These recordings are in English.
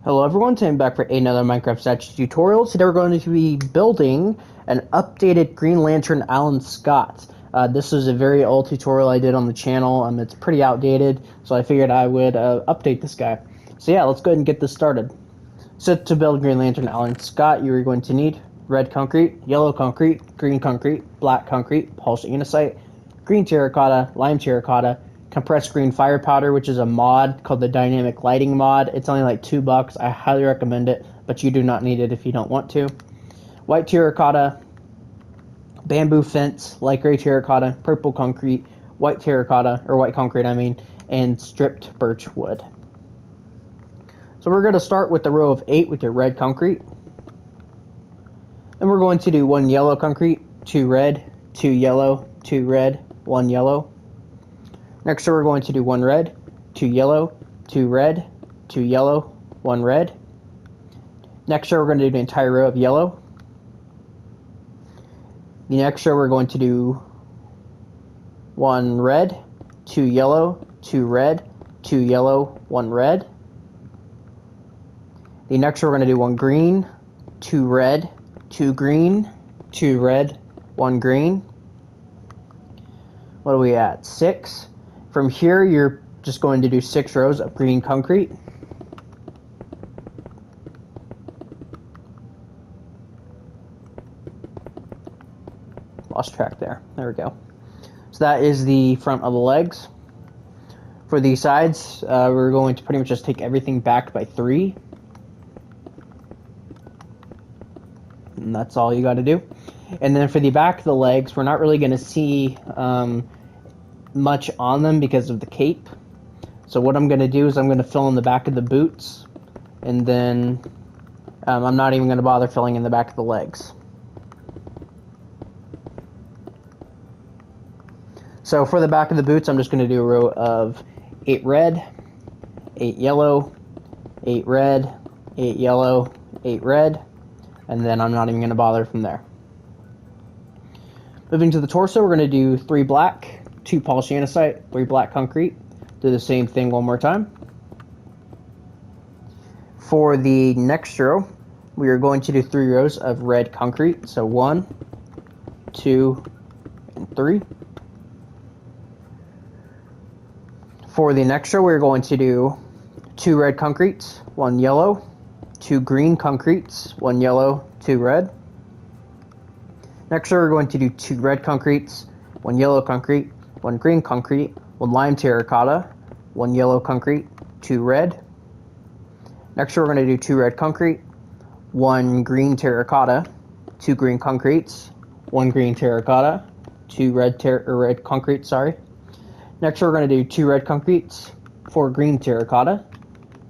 Hello everyone, today I'm back for another Minecraft statue tutorial. Today we're going to be building an updated Green Lantern Alan Scott. This is a very old tutorial I did on the channel. It's pretty outdated, so I figured I would update this guy. So yeah, let's go ahead and get this started. So to build Green Lantern Alan Scott, you are going to need red concrete, yellow concrete, green concrete, black concrete, polished andesite, green terracotta, lime terracotta, compressed green fire powder, which is a mod called the dynamic lighting mod. It's only like $2. I highly recommend it, but you do not need it if you don't want to. White terracotta, bamboo fence, light gray terracotta, purple concrete, white terracotta, or white concrete I mean, and stripped birch wood. So we're going to start with the row of 8 with your red concrete. And we're going to do 1 yellow concrete, 2 red, 2 yellow, 2 red, 1 yellow. Next we're going to do 1 red, 2 yellow, 2 red, 2 yellow, 1 red. Next row we're going to do the entire row of yellow. The next row we're going to do 1 red, 2 yellow, 2 red, 2 yellow, 1 red. The next row we're going to do 1 green, 2 red, 2 green, 2 red, 1 green. What are we at? 6. From here, you're just going to do 6 rows of green concrete. Lost track there. There we go. So that is the front of the legs. For the sides, we're going to pretty much just take everything back by 3. And that's all you got to do. And then for the back of the legs, we're not really going to see much on them because of the cape. So what I'm going to do is I'm going to fill in the back of the boots, and then I'm not even going to bother filling in the back of the legs. So for the back of the boots, I'm just going to do a row of 8 red, 8 yellow, 8 red, 8 yellow, 8 red, and then I'm not even going to bother from there. Moving to the torso, we're going to do 3 black, 2 polished andesite, 3 black concrete. Do the same thing one more time. For the next row, we are going to do 3 rows of red concrete. So 1, 2, and 3. For the next row, we're going to do 2 red concretes, 1 yellow, 2 green concretes, 1 yellow, 2 red. Next row, we're going to do 2 red concretes, 1 yellow concrete, 1 green concrete, 1 lime terracotta, 1 yellow concrete, 2 red. Next row, we're going to do 2 red concrete, 1 green terracotta, 2 green concretes, 1 green terracotta, 2 red concrete, sorry. Next row, we're going to do 2 red concretes, 4 green terracotta,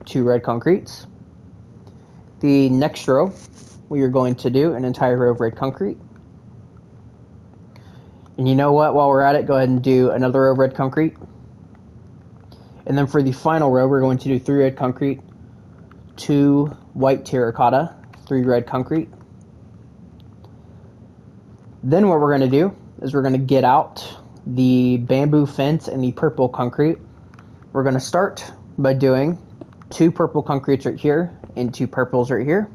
2 red concretes. The next row, we are going to do an entire row of red concrete. And you know what? While we're at it, go ahead and do another row of red concrete. And then for the final row, we're going to do 3 red concrete, 2 white terracotta, 3 red concrete. Then what we're going to do is we're going to get out the bamboo fence and the purple concrete. We're going to start by doing 2 purple concretes right here and 2 purples right here.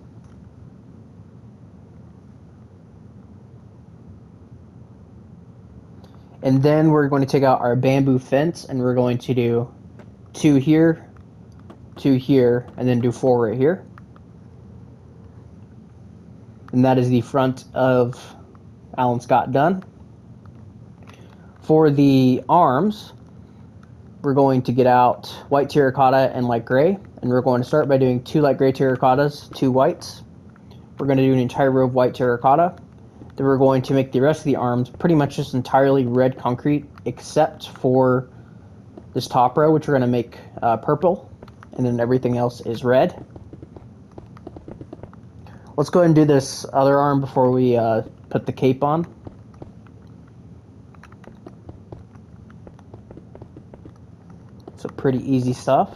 And then we're going to take out our bamboo fence and we're going to do 2 here, 2 here, and then do 4 right here. And that is the front of Alan Scott done. For the arms, we're going to get out white terracotta and light gray. And we're going to start by doing 2 light gray terracottas, 2 whites. We're going to do an entire row of white terracotta. Then we're going to make the rest of the arms pretty much just entirely red concrete, except for this top row, which we're going to make purple, and then everything else is red. Let's go ahead and do this other arm before we put the cape on. So pretty easy stuff.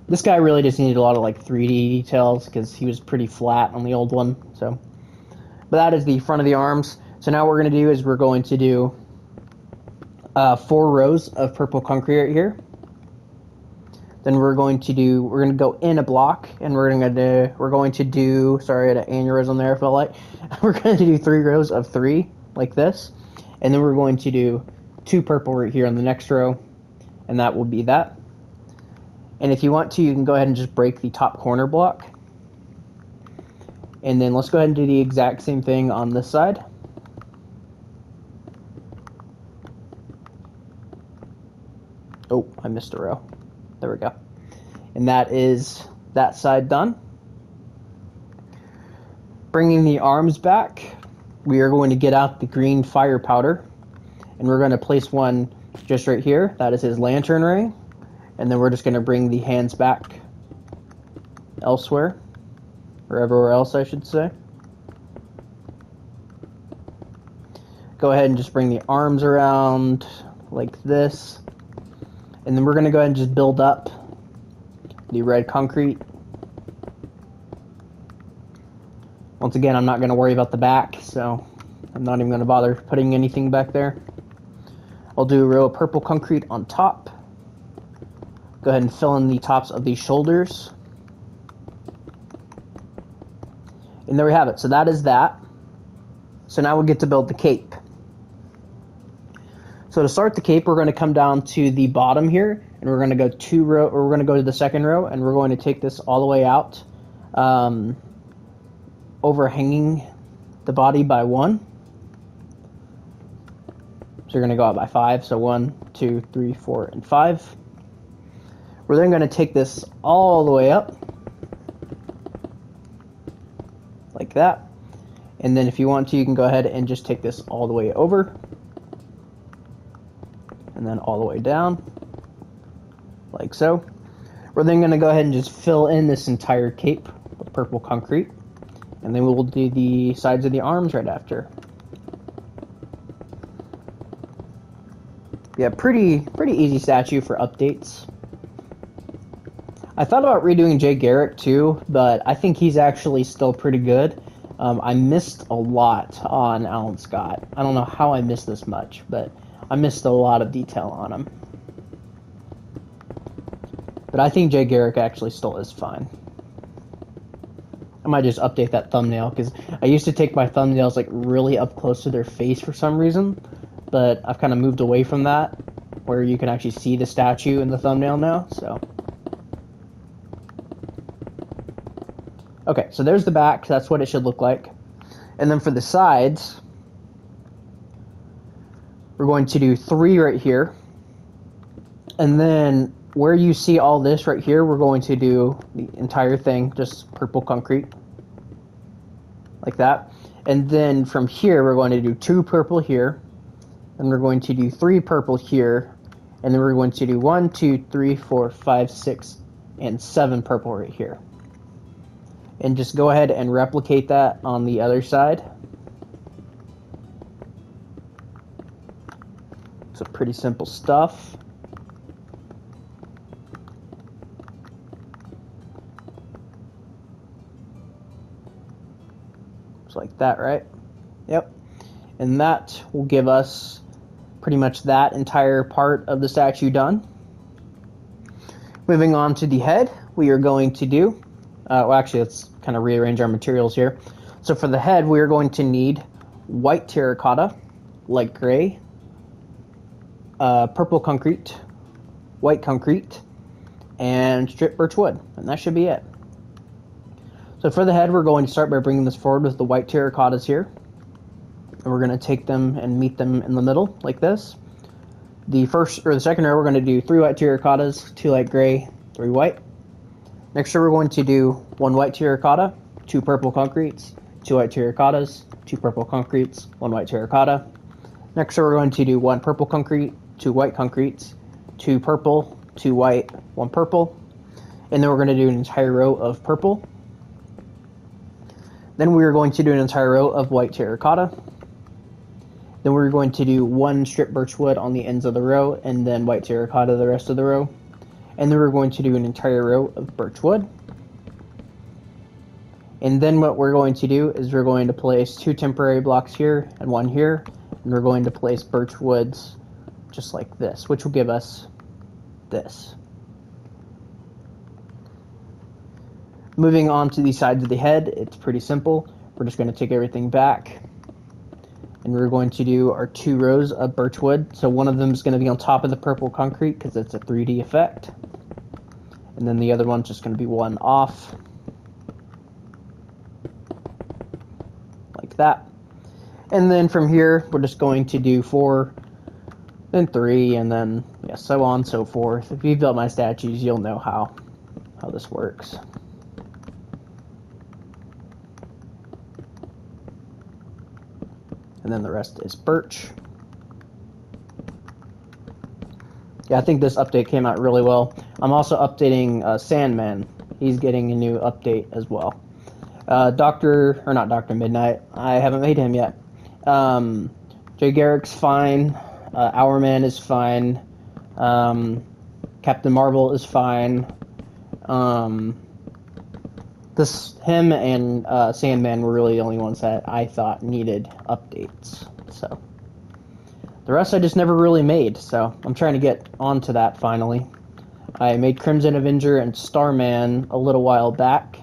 This guy really just needed a lot of like 3D details because he was pretty flat on the old one. So, but that is the front of the arms. So now what we're going to do is we're going to do 4 rows of purple concrete right here. Then we're going to go in a block, and we're going to do, sorry, I had an aneurysm there, I felt like. We're going to do 3 rows of 3, like this. And then we're going to do 2 purple right here on the next row, and that will be that. And if you want to, you can go ahead and just break the top corner block. And then let's go ahead and do the exact same thing on this side. Oh, I missed a row. There we go. And that is that side done. Bringing the arms back, we are going to get out the green fire powder, and we're going to place one just right here. That is his lantern ray. And then we're just going to bring the hands back elsewhere, or everywhere else, I should say. Go ahead and just bring the arms around like this. And then we're going to go ahead and just build up the red concrete. Once again, I'm not going to worry about the back, so I'm not even going to bother putting anything back there. I'll do a row of purple concrete on top. Go ahead and fill in the tops of these shoulders. And there we have it. So that is that. So now we'll get to build the cape. So to start the cape, we're going to come down to the bottom here, and we're going to go we're going to go to the second row, and we're going to take this all the way out, overhanging the body by 1. So you're going to go out by 5. So 1, 2, 3, 4, and 5. We're then going to take this all the way up, like that. And then if you want to, you can go ahead and just take this all the way over, and then all the way down, like so. We're then going to go ahead and just fill in this entire cape with purple concrete, and then we will do the sides of the arms right after. Yeah, pretty easy statue for updates. I thought about redoing Jay Garrick too, but I think he's actually still pretty good. I missed a lot on Alan Scott. I don't know how I missed this much, but I missed a lot of detail on him. But I think Jay Garrick actually still is fine. I might just update that thumbnail, because I used to take my thumbnails like really up close to their face for some reason, but I've kind of moved away from that, where you can actually see the statue in the thumbnail now, so. Okay, so there's the back. That's what it should look like. And then for the sides, we're going to do 3 right here. And then where you see all this right here, we're going to do the entire thing, just purple concrete, like that. And then from here, we're going to do 2 purple here, and we're going to do 3 purple here, and then we're going to do 1, 2, 3, 4, 5, 6, and 7 purple right here. And just go ahead and replicate that on the other side. So pretty simple stuff. Just like that, right? Yep. And that will give us pretty much that entire part of the statue done. Moving on to the head, we are going to do, well, actually, let's kind of rearrange our materials here. So for the head, we are going to need white terracotta, light gray, purple concrete, white concrete, and strip birch wood, and that should be it. So for the head, we're going to start by bringing this forward with the white terracottas here, and we're going to take them and meet them in the middle like this. The second row, we're going to do 3 white terracottas, 2 light gray, 3 white. Next row, we're going to do 1 white terracotta, 2 purple concretes, 2 white terracottas, 2 purple concretes, 1 white terracotta. Next row, we're going to do 1 purple concrete, 2 white concretes, 2 purple, 2 white, 1 purple. And then we're going to do an entire row of purple. Then we're going to do an entire row of white terracotta. Then we're going to do 1 strip birch wood on the ends of the row, and then white terracotta the rest of the row. And then we're going to do an entire row of birch wood. And then what we're going to do is we're going to place 2 temporary blocks here and 1 here. And we're going to place birch woods just like this, which will give us this. Moving on to the sides of the head, it's pretty simple. We're just going to take everything back, and we're going to do our 2 rows of birchwood. So one of them is going to be on top of the purple concrete because it's a 3D effect, and then the other one's just going to be one off, like that. And then from here, we're just going to do 4, then 3, and then so on and so forth. If you've built my statues, you'll know how this works. And then the rest is birch. Yeah, I think this update came out really well. I'm also updating Sandman. He's getting a new update as well. Not Dr. Midnight. I haven't made him yet. Jay Garrick's fine. Hourman is fine. Captain Marvel is fine. Him and Sandman were really the only ones that I thought needed updates. So the rest I just never really made. So I'm trying to get onto that finally. I made Crimson Avenger and Starman a little while back,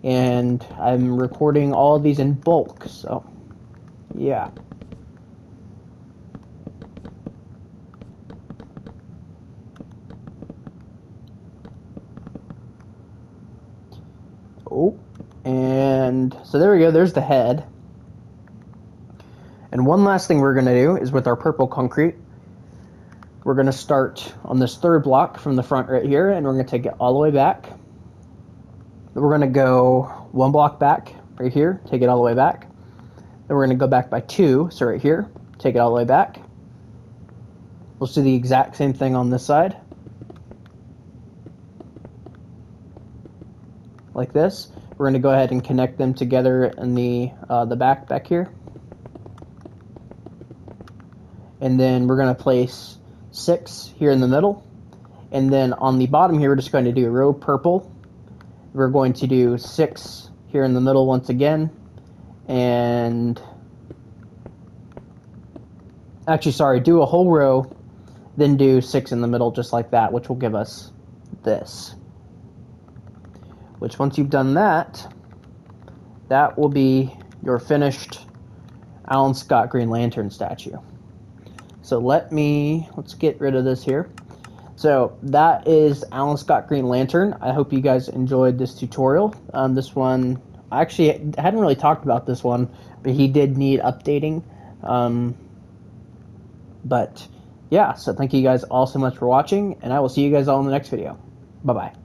and I'm recording all of these in bulk. So yeah. Oh, and so there we go. There's the head. And one last thing we're going to do is with our purple concrete, we're going to start on this 3rd block from the front right here, and we're going to take it all the way back. Then we're going to go 1 block back right here, take it all the way back. Then we're going to go back by 2, so right here, take it all the way back. We'll do the exact same thing on this side. Like this. We're going to go ahead and connect them together in the back here. And then we're going to place 6 here in the middle. And then on the bottom here, we're just going to do a row purple. We're going to do 6 here in the middle once again. And actually, sorry, do a whole row, then do 6 in the middle just like that, which will give us this. Which once you've done that, that will be your finished Alan Scott Green Lantern statue. So let's get rid of this here. So that is Alan Scott Green Lantern. I hope you guys enjoyed this tutorial. This one, I actually hadn't really talked about this one, but he did need updating. But yeah, so thank you guys all so much for watching, and I will see you guys all in the next video. Bye-bye.